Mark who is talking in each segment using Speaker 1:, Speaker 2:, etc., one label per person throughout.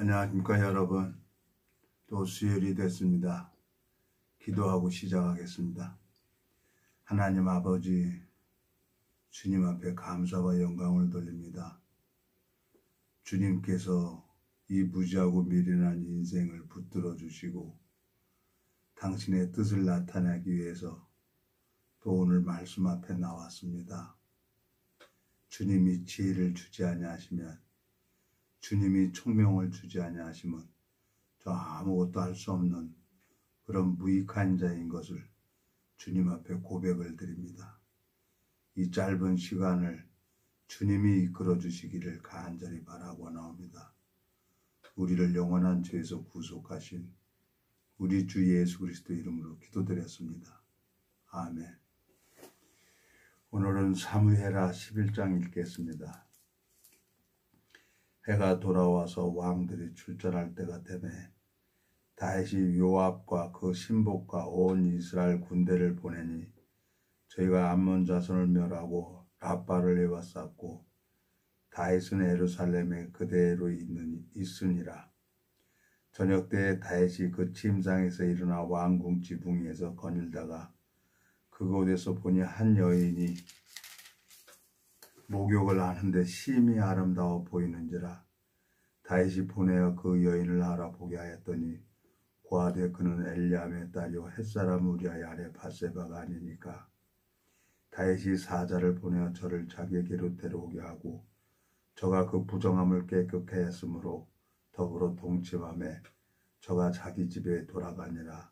Speaker 1: 안녕하십니까 여러분. 또 수요일이 됐습니다. 기도하고 시작하겠습니다. 하나님 아버지, 주님 앞에 감사와 영광을 돌립니다. 주님께서 이 무지하고 미련한 인생을 붙들어 주시고 당신의 뜻을 나타내기 위해서 또 오늘 말씀 앞에 나왔습니다. 주님이 지혜를 주지 아니하시면, 주님이 총명을 주지 아니하시면 저 아무것도 할 수 없는 그런 무익한 자인 것을 주님 앞에 고백을 드립니다. 이 짧은 시간을 주님이 이끌어 주시기를 간절히 바라고 나옵니다. 우리를 영원한 죄에서 구속하신 우리 주 예수 그리스도 이름으로 기도드렸습니다. 아멘. 오늘은 사무엘하 11장 읽겠습니다. 해가 돌아와서 왕들이 출전할 때가 되매 다윗이 요압과 그 신복과 온 이스라엘 군대를 보내니 저희가 암몬 자손을 멸하고 라빠를 에워쌌고 다윗은 예루살렘에 그대로 있으니라. 저녁 때에 다윗이 그 침상에서 일어나 왕궁 지붕위에서 거닐다가 그곳에서 보니 한 여인이 목욕을 하는데 심히 아름다워 보이는지라. 다윗이 보내어 그 여인을 알아보게 하였더니 고아되 그는 엘리암의 딸이요 햇사람 우리아의 아내 밧세바가 아니니까. 다윗이 사자를 보내어 저를 자기에게로 데려오게 하고 저가 그 부정함을 깨끗게 했으므로 더불어 동침함에 저가 자기 집에 돌아가니라.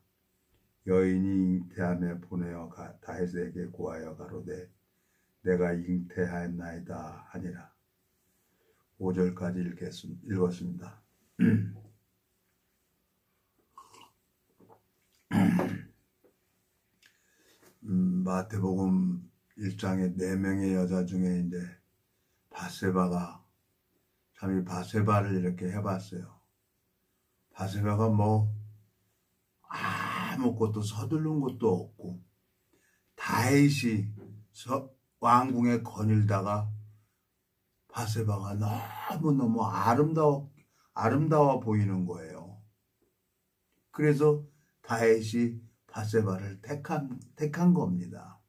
Speaker 1: 여인이 잉태함에 보내어 다윗에게 고하여 가로되 내가 잉태하였나이다 하니라. 5절까지 읽었습니다. 마태복음 1장에 4명의 여자 중에 이제 밧세바가, 참 이 밧세바를 이렇게 해봤어요. 밧세바가 뭐 아무것도 서두른 것도 없고 다윗이 왕궁에 거닐다가 밧세바가 너무너무 아름다워 보이는 거예요. 그래서 다윗이 밧세바를 택한 겁니다.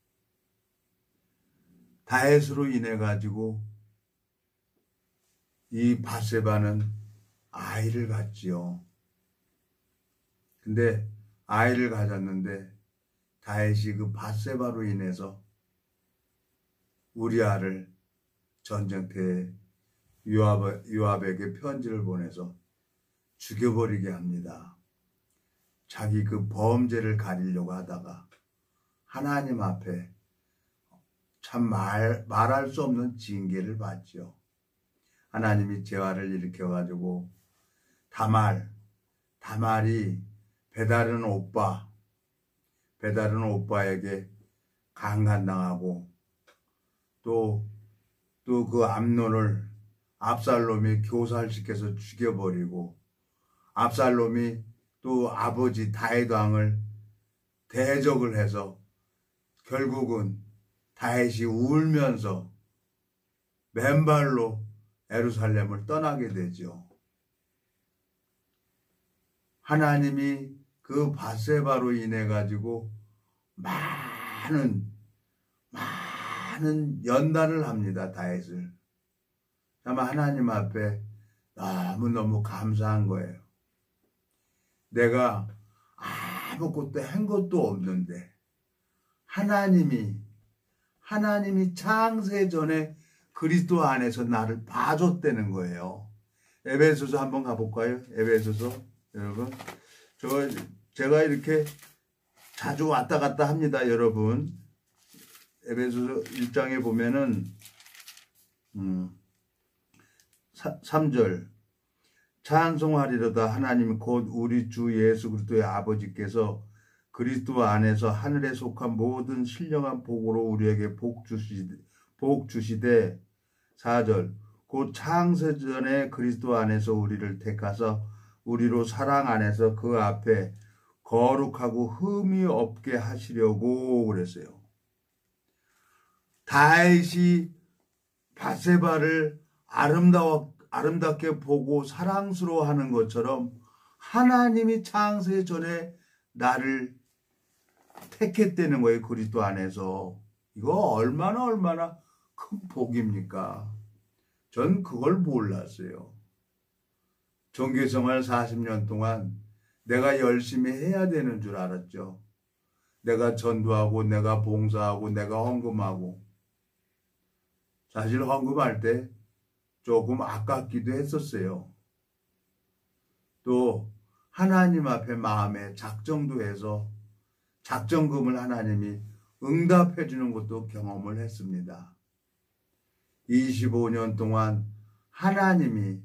Speaker 1: 다윗으로 인해 가지고 이 밧세바는 아이를 갖지요. 근데 아이를 가졌는데 다윗이 그 밧세바로 인해서 우리아를 전쟁터에 요압에게 편지를 보내서 죽여버리게 합니다. 자기 그 범죄를 가리려고 하다가 하나님 앞에 참 말할 수 없는 징계를 받죠. 하나님이 재화를 일으켜가지고 다말이 배다른 오빠에게 강간당하고 또 그 암논을 압살롬이 교살시켜서 죽여버리고 압살롬이 또 아버지 다윗 왕을 대적을 해서 결국은 다윗이 울면서 맨발로 예루살렘을 떠나게 되죠. 하나님이 그 밧세바로 인해 가지고 많은 연단을 합니다. 다윗을. 아마 하나님 앞에 너무너무 감사한 거예요. 내가 아무것도 한 것도 없는데 하나님이 창세 전에 그리스도 안에서 나를 봐줬다는 거예요. 에베소서 한번 가볼까요? 에베소서. 여러분, 제가 이렇게 자주 왔다 갔다 합니다. 여러분, 에베소서 1장에 보면은 3절 찬송하리로다. 하나님 곧 우리 주 예수 그리스도의 아버지께서 그리스도 안에서 하늘에 속한 모든 신령한 복으로 우리에게 복 주시되 4절 곧 창세전에 그리스도 안에서 우리를 택하사 우리로 사랑 안에서 그 앞에 거룩하고 흠이 없게 하시려고 그랬어요. 다윗이 밧세바를 아름답게 보고 사랑스러워하는 것처럼 하나님이 창세 전에 나를 택했다는 거예요. 그리스도 안에서. 이거 얼마나 큰 복입니까? 전 그걸 몰랐어요. 종교생활 40년 동안 내가 열심히 해야 되는 줄 알았죠. 내가 전도하고 내가 봉사하고 내가 헌금하고. 사실 헌금할 때 조금 아깝기도 했었어요. 또 하나님 앞에 마음에 작정도 해서 작정금을 하나님이 응답해 주는 것도 경험을 했습니다. 25년 동안 하나님이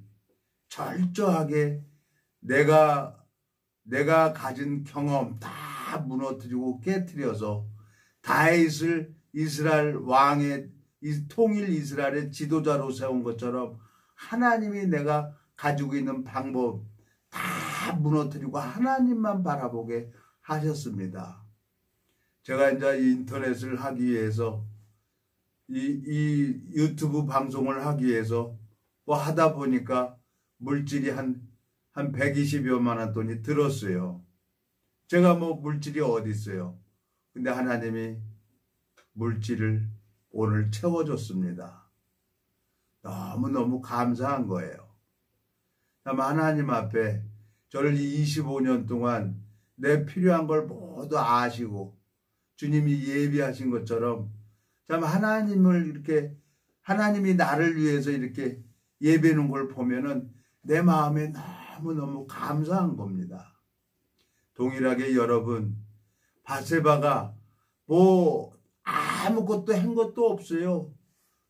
Speaker 1: 철저하게 내가 가진 경험 다 무너뜨리고 깨뜨려서 다윗을 이스라엘 왕의 통일 이스라엘의 지도자로 세운 것처럼 하나님이 내가 가지고 있는 방법 다 무너뜨리고 하나님만 바라보게 하셨습니다. 제가 이제 인터넷을 하기 위해서 이 유튜브 방송을 하기 위해서 뭐 하다 보니까 물질이 한 120여만 원 돈이 들었어요. 제가 뭐 물질이 어디 있어요. 근데 하나님이 물질을 오늘 채워줬습니다. 너무너무 감사한 거예요. 하나님 앞에 저를 25년 동안 내 필요한 걸 모두 아시고 주님이 예비하신 것처럼 참 하나님을 이렇게 하나님이 나를 위해서 이렇게 예배하는 걸 보면은 내 마음에 너무너무 감사한 겁니다. 동일하게 여러분, 바세바가 뭐 아무것도 한 것도 없어요.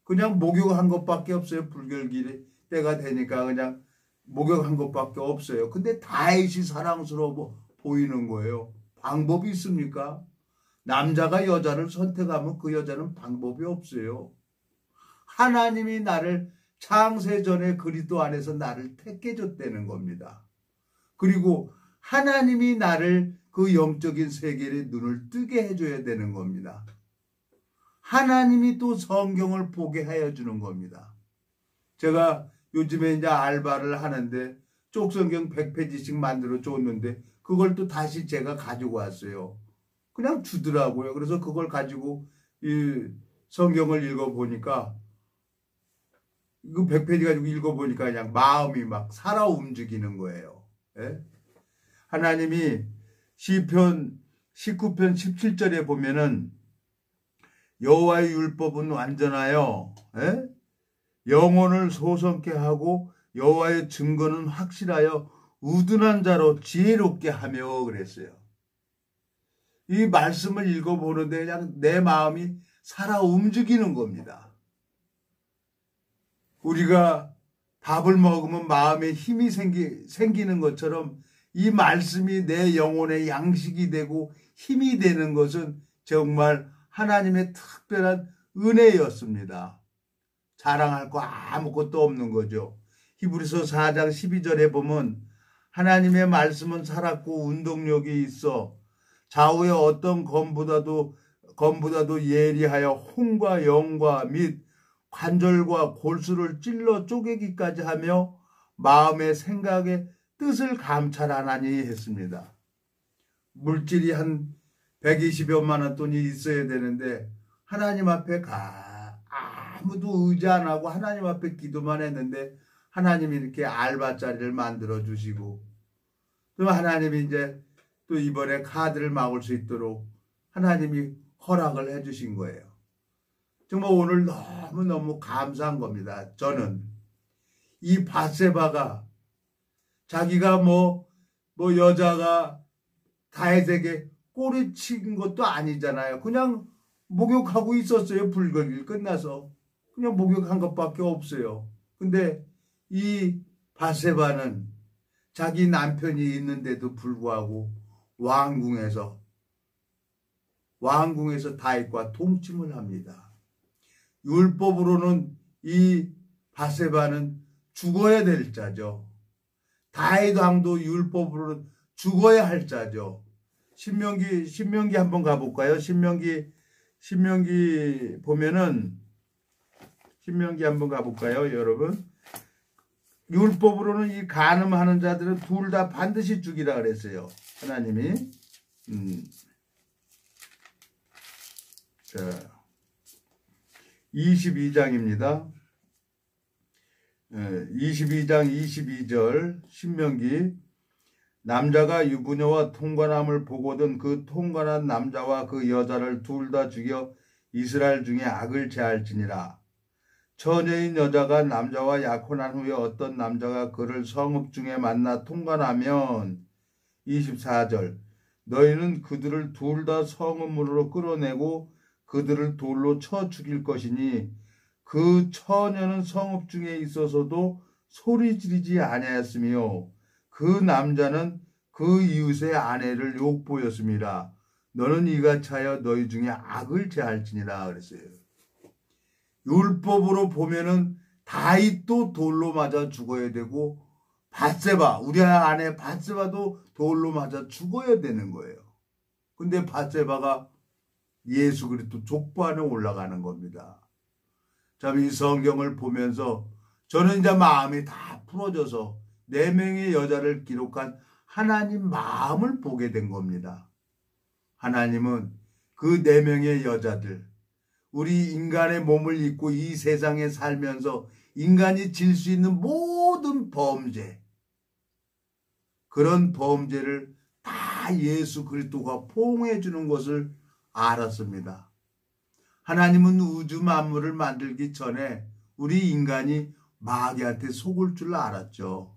Speaker 1: 그냥 목욕한 것밖에 없어요. 불결기 때가 되니까 그냥 목욕한 것밖에 없어요. 근데 다윗이 사랑스러워 보이는 거예요. 방법이 있습니까? 남자가 여자를 선택하면 그 여자는 방법이 없어요. 하나님이 나를 창세전에 그리스도 안에서 나를 택해줬다는 겁니다. 그리고 하나님이 나를 그 영적인 세계의 눈을 뜨게 해줘야 되는 겁니다. 하나님이 또 성경을 보게 하여주는 겁니다. 제가 요즘에 이제 알바를 하는데 쪽성경 100페이지씩 만들어 줬는데 그걸 또 다시 제가 가지고 왔어요. 그냥 주더라고요. 그래서 그걸 가지고 이 성경을 읽어보니까 그 100페이지 가지고 읽어보니까 그냥 마음이 막 살아 움직이는 거예요. 예? 하나님이 시편 19편 17절에 보면은 여호와의 율법은 완전하여 영혼을 소성케 하고 여호와의 증거는 확실하여 우둔한 자로 지혜롭게 하며 그랬어요. 이 말씀을 읽어보는데 그냥 내 마음이 살아 움직이는 겁니다. 우리가 밥을 먹으면 마음에 힘이 생기는 것처럼 이 말씀이 내 영혼의 양식이 되고 힘이 되는 것은 정말 하나님의 특별한 은혜였습니다. 자랑할 거 아무것도 없는 거죠. 히브리서 4장 12절에 보면 하나님의 말씀은 살았고 운동력이 있어 좌우의 어떤 검보다도 예리하여 혼과 영과 및 관절과 골수를 찔러 쪼개기까지 하며 마음의 생각의 뜻을 감찰하나니 했습니다. 물질이 한 120여만 원 돈이 있어야 되는데 하나님 앞에 아무도 의지 안 하고 하나님 앞에 기도만 했는데 하나님이 이렇게 알바자리를 만들어 주시고 또 하나님이 이제 또 이번에 카드를 막을 수 있도록 하나님이 허락을 해 주신 거예요. 정말 오늘 너무너무 감사한 겁니다. 저는 이 밧세바가 자기가 뭐 여자가 다윗에게 꼬리친 것도 아니잖아요. 그냥 목욕하고 있었어요. 불거길 끝나서. 그냥 목욕한 것밖에 없어요. 근데 이 밧세바는 자기 남편이 있는데도 불구하고 왕궁에서 다윗과 동침을 합니다. 율법으로는 이 밧세바는 죽어야 될 자죠. 다윗 왕도 율법으로는 죽어야 할 자죠. 신명기 한번 가볼까요? 신명기 보면은 신명기 한번 가볼까요, 여러분? 율법으로는 이 간음하는 자들은 둘 다 반드시 죽이라 그랬어요. 하나님이. 자, 22장입니다. 22장 22절 신명기. 남자가 유부녀와 통관함을 보거든 그 통관한 남자와 그 여자를 둘 다 죽여 이스라엘 중에 악을 제할지니라. 처녀인 여자가 남자와 약혼한 후에 어떤 남자가 그를 성읍 중에 만나 통관하면 24절 너희는 그들을 둘 다 성읍으로 끌어내고 그들을 돌로 쳐 죽일 것이니 그 처녀는 성읍 중에 있어서도 소리 지르지 아니하였으며 그 남자는 그 이웃의 아내를 욕보였습니다. 너는 이같이 하여 너희 중에 악을 제할지니라 그랬어요. 율법으로 보면은 다윗도 돌로 맞아 죽어야 되고 밧세바 우리 아내 밧세바도 돌로 맞아 죽어야 되는 거예요. 근데 밧세바가 예수 그리스도 족보 안에 올라가는 겁니다. 참 이 성경을 보면서 저는 이제 마음이 다 풀어져서 4명의 여자를 기록한 하나님 마음을 보게 된 겁니다. 하나님은 그 4명의 여자들 우리 인간의 몸을 입고 이 세상에 살면서 인간이 질 수 있는 모든 범죄 그런 범죄를 다 예수 그리스도가 포용해 주는 것을 알았습니다. 하나님은 우주 만물을 만들기 전에 우리 인간이 마귀한테 속을 줄 알았죠.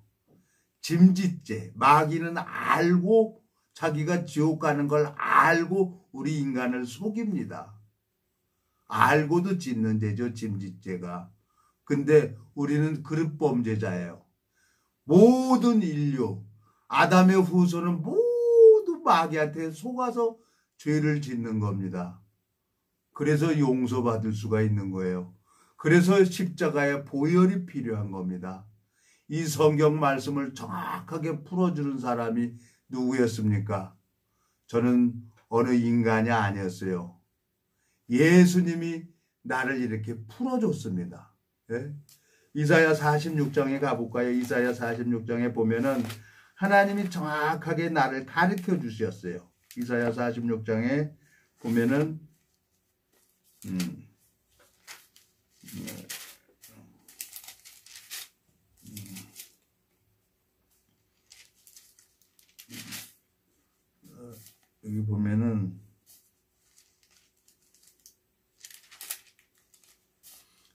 Speaker 1: 짐짓죄 마귀는 알고 자기가 지옥 가는 걸 알고 우리 인간을 속입니다. 알고도 짓는 죄죠. 짐짓죄가. 근데 우리는 그릇범죄자예요. 모든 인류 아담의 후손은 모두 마귀한테 속아서 죄를 짓는 겁니다. 그래서 용서받을 수가 있는 거예요. 그래서 십자가의 보혈이 필요한 겁니다. 이 성경 말씀을 정확하게 풀어주는 사람이 누구였습니까? 저는 어느 인간이 아니었어요. 예수님이 나를 이렇게 풀어줬습니다. 예? 이사야 46장에 가볼까요? 이사야 46장에 보면은 하나님이 정확하게 나를 가르쳐 주셨어요. 이사야 46장에 보면은 여기 보면은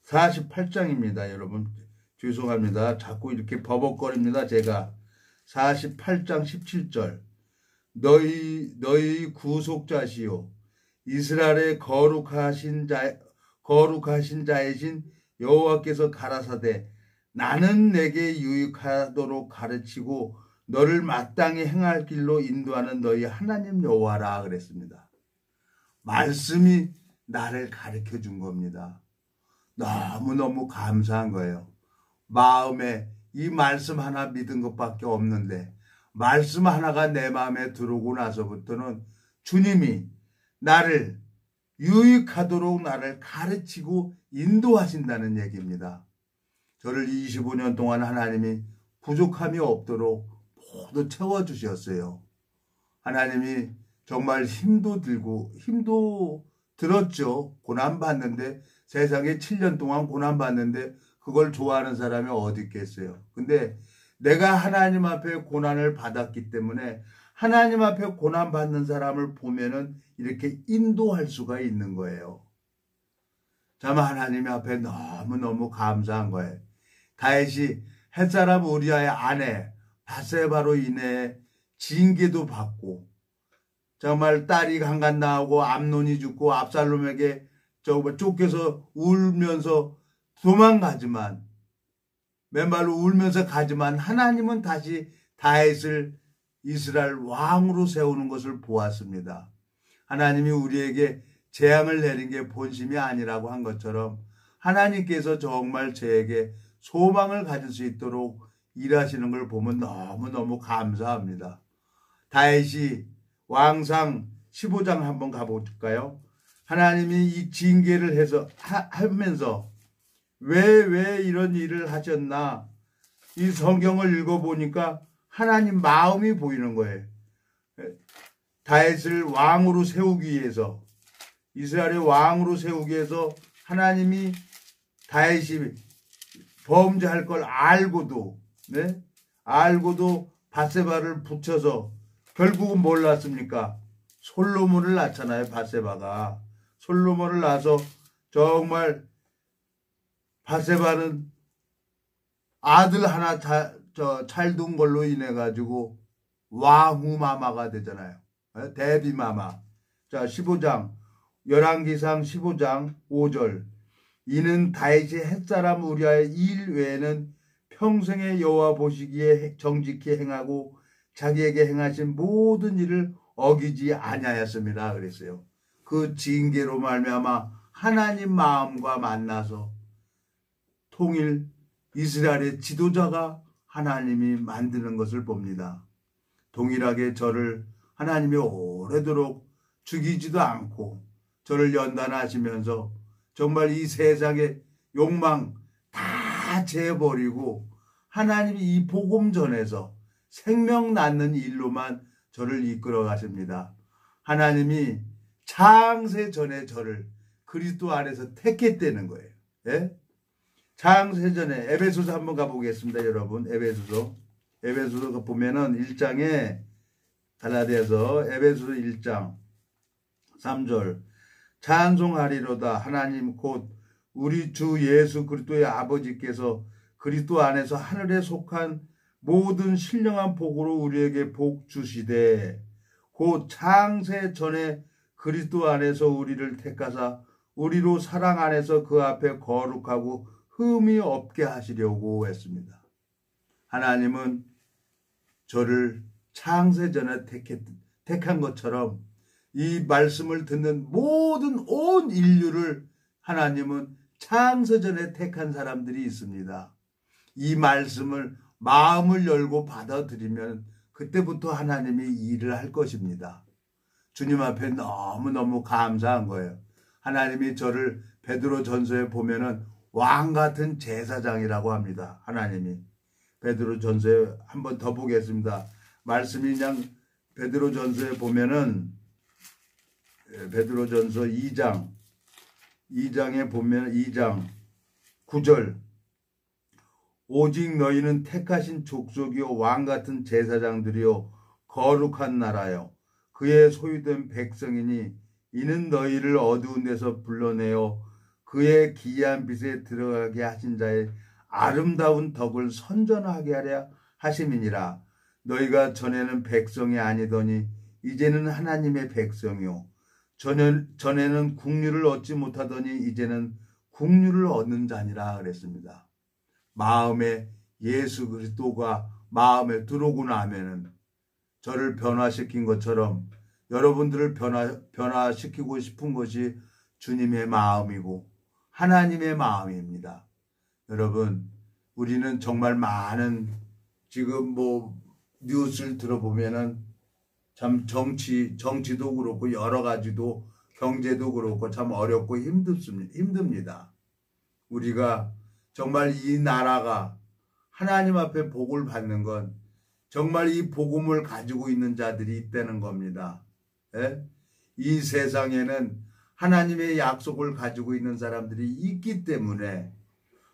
Speaker 1: 48장입니다. 여러분 죄송합니다. 자꾸 이렇게 버벅거립니다. 제가 48장 17절 너희 구속자시요 이스라엘의 거룩하신 자이신 여호와께서 가라사대 나는 내게 유익하도록 가르치고 너를 마땅히 행할 길로 인도하는 너희 하나님 여호와라 그랬습니다. 말씀이 나를 가르쳐 준 겁니다. 너무너무 감사한 거예요. 마음에 이 말씀 하나 믿은 것밖에 없는데 말씀 하나가 내 마음에 들어오고 나서부터는 주님이 나를 유익하도록 나를 가르치고 인도하신다는 얘기입니다. 저를 25년 동안 하나님이 부족함이 없도록 모두 채워주셨어요. 하나님이 정말 힘도 들었죠. 고난받는데 세상에 7년 동안 고난받는데 그걸 좋아하는 사람이 어디 있겠어요. 근데 내가 하나님 앞에 고난을 받았기 때문에 하나님 앞에 고난받는 사람을 보면은 이렇게 인도할 수가 있는 거예요. 참 하나님 앞에 너무너무 감사한 거예요. 다윗이 햇사람 우리아의 아내 밧세바로 인해 징계도 받고 정말 딸이 강간 나오고 암논이 죽고 압살롬에게 쫓겨서 울면서 도망가지만 맨발로 울면서 가지만 하나님은 다시 다윗을 이스라엘 왕으로 세우는 것을 보았습니다. 하나님이 우리에게 재앙을 내린 게 본심이 아니라고 한 것처럼 하나님께서 정말 저에게 소망을 가질 수 있도록 일하시는 걸 보면 너무너무 감사합니다. 다윗이 왕상 15장 한번 가볼까요? 하나님이 이 징계를 하면서 왜 이런 일을 하셨나? 이 성경을 읽어보니까 하나님 마음이 보이는 거예요. 다윗을 왕으로 세우기 위해서, 이스라엘의 왕으로 세우기 위해서 하나님이 다윗이 범죄할 걸 알고도, 네? 알고도 밧세바를 붙여서 결국은 뭘 낳습니까? 솔로몬을 낳잖아요. 밧세바가 솔로몬을 낳아서 정말 밧세바는 아들 하나 찰둔 걸로 인해 가지고 와후마마가 되잖아요. 대비마마. 자, 15장 열왕기상 15장 5절. 이는 다윗이 햇사람 우리아의 일 외에는 평생에 여호와 보시기에 정직히 행하고 자기에게 행하신 모든 일을 어기지 아니하였습니다. 그랬어요. 그 징계로 말미암아 하나님 마음과 만나서 통일 이스라엘의 지도자가 하나님이 만드는 것을 봅니다. 동일하게 저를 하나님이 오래도록 죽이지도 않고 저를 연단하시면서 정말 이 세상의 욕망 다 재버리고 하나님이 이 복음 전에서 생명 낳는 일로만 저를 이끌어 가십니다. 하나님이 창세 전에 저를 그리스도 안에서 택했다는 거예요. 예? 창세 전에 에베소서 한번 가보겠습니다. 여러분, 에베소서 보면은 1장에 갈라디아서 에베소서 1장 3절 찬송하리로다 하나님 곧 우리 주 예수 그리스도의 아버지께서 그리스도 안에서 하늘에 속한 모든 신령한 복으로 우리에게 복 주시되 곧 창세 전에 그리스도 안에서 우리를 택하사 우리로 사랑 안에서 그 앞에 거룩하고 흠이 없게 하시려고 했습니다. 하나님은 저를 창세 전에 택한 것처럼 이 말씀을 듣는 모든 온 인류를 하나님은 창세 전에 택한 사람들이 있습니다. 이 말씀을 마음을 열고 받아들이면 그때부터 하나님이 일을 할 것입니다. 주님 앞에 너무너무 감사한 거예요. 하나님이 저를 베드로 전서에 보면은 왕 같은 제사장이라고 합니다. 하나님이. 베드로 전서에 한번 더 보겠습니다. 말씀이 그냥 베드로 전서에 보면은 베드로 전서 2장에 보면 2장 9절 오직 너희는 택하신 족속이요 왕 같은 제사장들이요 거룩한 나라요 그의 소유된 백성이니 이는 너희를 어두운 데서 불러내어 그의 기이한 빛에 들어가게 하신 자의 아름다운 덕을 선전하게 하려 하심이니라. 너희가 전에는 백성이 아니더니 이제는 하나님의 백성이요 전에는 국류를 얻지 못하더니 이제는 국류를 얻는 자니라 그랬습니다. 마음에 예수 그리스도가 마음에 들어오고 나면은 저를 변화시킨 것처럼 여러분들을 변화시키고 싶은 것이 주님의 마음이고 하나님의 마음입니다. 여러분, 우리는 정말 많은 지금 뉴스를 들어보면은 참 정치도 그렇고 여러 가지도 경제도 그렇고 참 어렵고 힘듭니다. 우리가 정말 이 나라가 하나님 앞에 복을 받는 건 정말 이 복음을 가지고 있는 자들이 있다는 겁니다. 예? 이 세상에는 하나님의 약속을 가지고 있는 사람들이 있기 때문에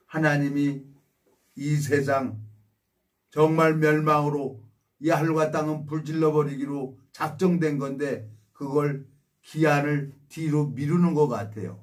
Speaker 1: 하나님이 이 세상 정말 멸망으로 이 하늘과 땅은 불질러 버리기로 작정된 건데 그걸 기한을 뒤로 미루는 것 같아요.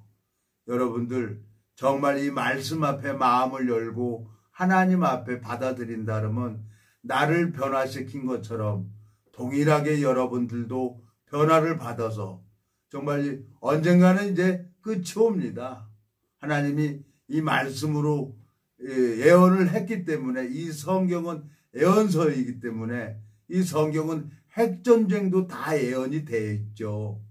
Speaker 1: 여러분들 정말 이 말씀 앞에 마음을 열고 하나님 앞에 받아들인다면 나를 변화시킨 것처럼 동일하게 여러분들도 변화를 받아서 정말 언젠가는 이제 끝이 옵니다. 하나님이 이 말씀으로 예언을 했기 때문에 이 성경은 예언서이기 때문에 이 성경은 핵전쟁도 다 예언이 되어 있죠.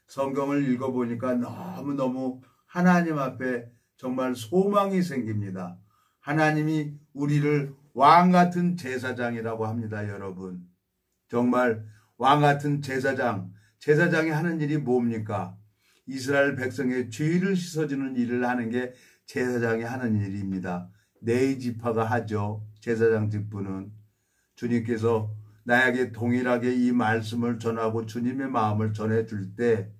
Speaker 1: 성경을 읽어보니까 너무너무 하나님 앞에 정말 소망이 생깁니다. 하나님이 우리를 왕같은 제사장이라고 합니다. 여러분, 정말 왕같은 제사장이 하는 일이 뭡니까? 이스라엘 백성의 죄를 씻어주는 일을 하는 게 제사장이 하는 일입니다. 네 지파가 하죠. 제사장 직분은 주님께서 나에게 동일하게 이 말씀을 전하고 주님의 마음을 전해줄 때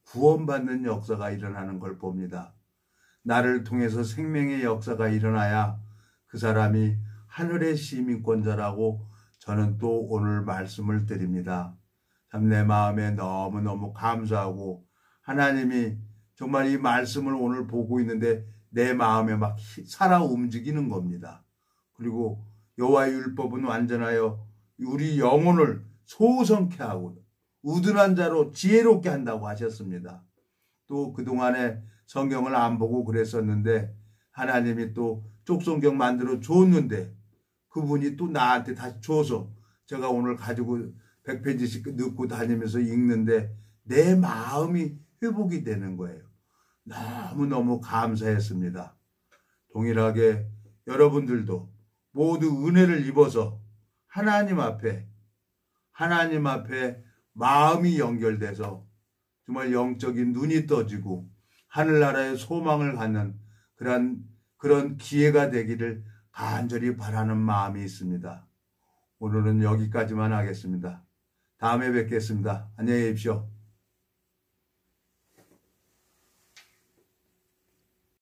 Speaker 1: 구원받는 역사가 일어나는 걸 봅니다. 나를 통해서 생명의 역사가 일어나야 그 사람이 하늘의 시민권자라고 저는 또 오늘 말씀을 드립니다. 참 내 마음에 너무너무 감사하고 하나님이 정말 이 말씀을 오늘 보고 있는데 내 마음에 막 살아 움직이는 겁니다. 그리고 여호와의 율법은 완전하여 우리 영혼을 소성케 하고 우둔한 자로 지혜롭게 한다고 하셨습니다. 또 그동안에 성경을 안 보고 그랬었는데 하나님이 또 쪽성경 만들어 줬는데 그분이 또 나한테 다시 줘서 제가 오늘 가지고 100페이지씩 넣고 다니면서 읽는데 내 마음이 회복이 되는 거예요. 너무너무 감사했습니다. 동일하게 여러분들도 모두 은혜를 입어서 하나님 앞에 마음이 연결돼서 정말 영적인 눈이 떠지고 하늘나라의 소망을 갖는 그런 기회가 되기를 간절히 바라는 마음이 있습니다. 오늘은 여기까지만 하겠습니다. 다음에 뵙겠습니다. 안녕히 계십시오.